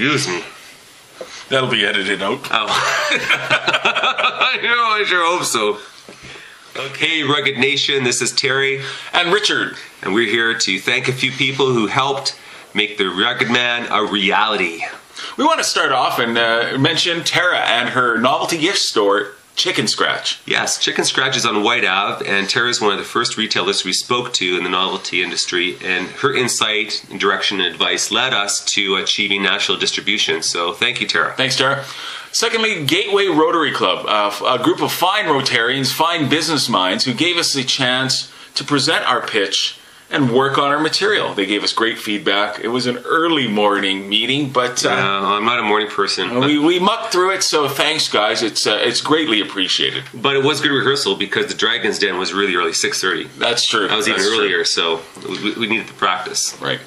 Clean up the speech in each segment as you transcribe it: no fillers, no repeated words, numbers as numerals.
Excuse me. That'll be edited out. Oh. I sure hope so. Okay, Rugged Nation, this is Terry. And Richard. And we're here to thank a few people who helped make the Rugged Man a reality. We want to start off and mention Tara and her novelty gift store, Chicken Scratch. Yes, Chicken Scratch is on White Ave, and Tara is one of the first retailers we spoke to in the novelty industry, and her insight, direction, and advice led us to achieving national distribution. So thank you, Tara. Thanks, Tara. Secondly, Gateway Rotary Club, a group of fine Rotarians, fine business minds who gave us the chance to present our pitch and work on our material. They gave us great feedback. It was an early morning meeting, but I'm not a morning person. We mucked through it, so thanks, guys. It's greatly appreciated. But it was good rehearsal because the Dragon's Den was really early, 6:30. That's true. That was even earlier, so we needed the practice. Right.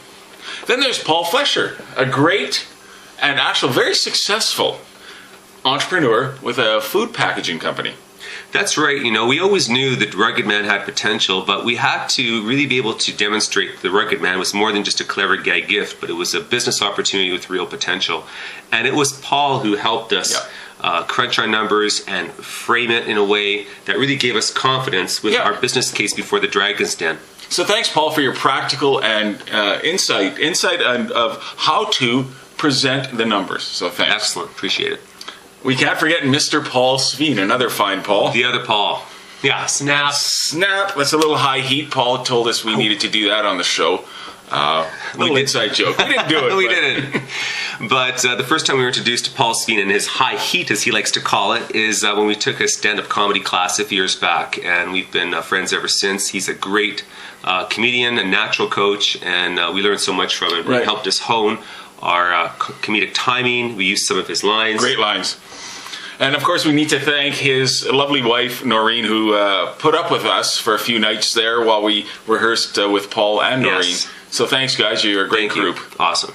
Then there's Paul Flesher, a great and actually very successful entrepreneur with a food packaging company. That's right. You know, we always knew that Rugged Man had potential, but we had to really be able to demonstrate the Rugged Man was more than just a clever gag gift, but it was a business opportunity with real potential. And it was Paul who helped us crunch our numbers and frame it in a way that really gave us confidence with our business case before the Dragon's Den. So thanks, Paul, for your practical and insight of how to present the numbers. So thanks. Excellent. Appreciate it. We can't forget Mr. Paul Sveen, another fine Paul. The other Paul. Yeah, snap. Snap. That's a little high heat. Paul told us we needed to do that on the show. Little inside joke. We didn't do it. No, we didn't. But the first time we were introduced to Paul Sveen and his high heat, as he likes to call it, is when we took a stand-up comedy class a few years back, and we've been friends ever since. He's a great comedian, a natural coach, and we learned so much from him. He helped us hone our comedic timing. We used some of his lines. Great lines. And of course, we need to thank his lovely wife, Noreen, who put up with us for a few nights there while we rehearsed with Paul and Noreen. Yes. So thanks, guys. You're a great group. Awesome.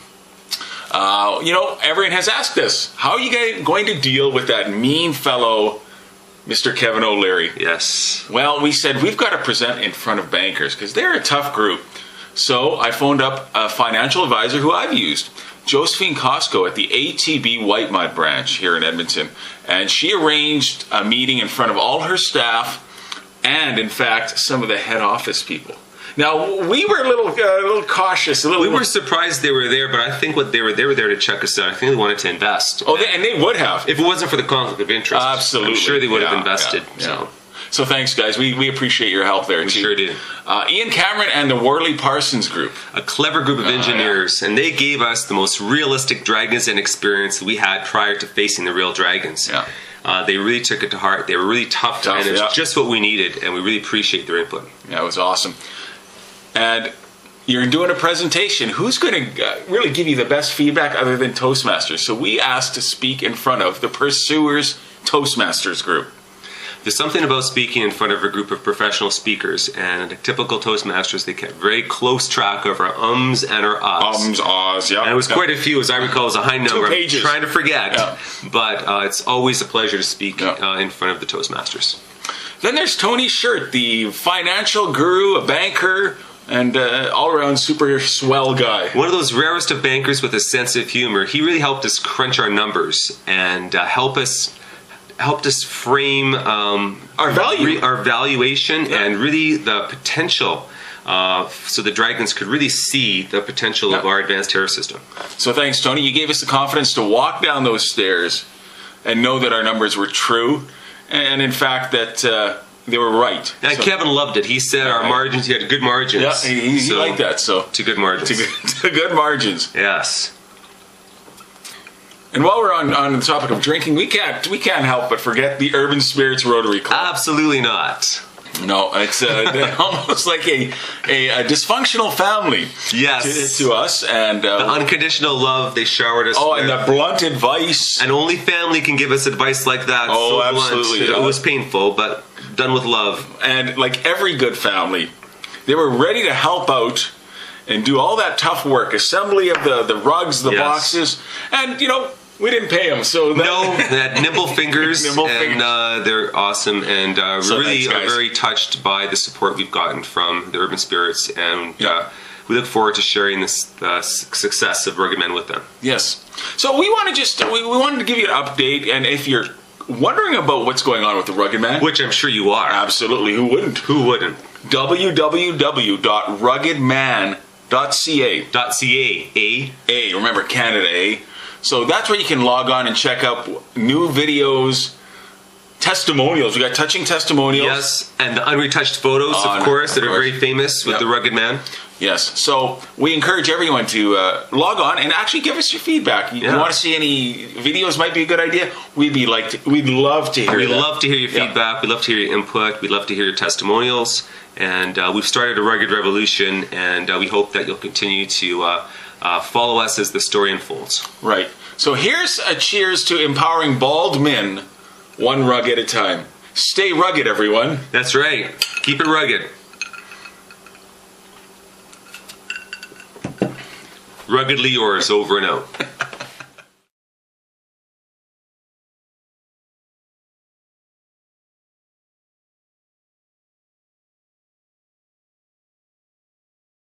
You know, everyone has asked us, how are you guys going to deal with that mean fellow, Mr. Kevin O'Leary? Yes. Well, we said we've got to present in front of bankers because they're a tough group. So I phoned up a financial advisor who I've used, Josephine Costco at the ATB White Mud branch here in Edmonton. And she arranged a meeting in front of all her staff and, in fact, some of the head office people. Now, we were a little cautious. We were surprised they were there, but I think they were there to check us out. I think they wanted to invest. Oh, and they would have. If it wasn't for the conflict of interest. Absolutely. I'm sure they would have invested. So thanks, guys. We appreciate your help there, too. We sure did. Ian Cameron and the Worley Parsons Group. A clever group of engineers, and they gave us the most realistic Dragon's Den experience we had prior to facing the real dragons. Yeah. They really took it to heart. They were really tough and it was just what we needed, and we really appreciate their input. Yeah, it was awesome. And you're doing a presentation. Who's going to really give you the best feedback other than Toastmasters? So we asked to speak in front of the Pursuers Toastmasters group. There's something about speaking in front of a group of professional speakers, and typical Toastmasters, they kept very close track of our ums and our ahs. Ahs, yeah. And it was quite a few, as I recall, it was a high number. 2 pages. I'm trying to forget, but it's always a pleasure to speak in front of the Toastmasters. Then there's Tony Shirt, the financial guru, a banker, and all-around super swell guy. One of those rarest of bankers with a sense of humor. He really helped us crunch our numbers and helped us frame our valuation and really the potential, so the Dragons could really see the potential of our advanced terror system. So thanks, Tony. You gave us the confidence to walk down those stairs and know that our numbers were true, and in fact that they were right. And Kevin loved it. He said our margins, he had good margins. Yeah, he liked that. So to good margins. To good margins. Yes. And while we're on the topic of drinking, we can't help but forget the Urban Spirits Rotary Club. Absolutely not. No, it's almost like a dysfunctional family. Yes. To us, and the unconditional love they showered us. Oh, and the blunt advice. And only family can give us advice like that. Oh, so absolutely. Blunt. It was painful, but done with love. And like every good family, they were ready to help out and do all that tough work, assembly of the rugs, the boxes, and we didn't pay them, so they had nimble fingers, and they're awesome, and we really are very touched by the support we've gotten from the Urban Spirits, and we look forward to sharing this success of Rugged Man with them. Yes. So we want to just we wanted to give you an update, and if you're wondering about what's going on with the Rugged Man, Which I'm sure you are. absolutely, who wouldn't? Who wouldn't? www.ruggedman.ca. .ca, Remember Canada, So that's where you can log on and check out new videos, testimonials. We got touching testimonials. Yes, and the unretouched photos, of course, that are very famous with the Rugged Man. Yes. So we encourage everyone to log on and actually give us your feedback. You want to see any videos? Might be a good idea. We'd love to hear. We'd love to hear your feedback. We'd love to hear your input. We'd love to hear your testimonials. And we've started a Rugged Revolution, and we hope that you'll continue to follow us as the story unfolds. Right. So here's a cheers to empowering bald men, one rug at a time. Stay rugged, everyone. That's right. Keep it rugged. Ruggedly yours, over and out.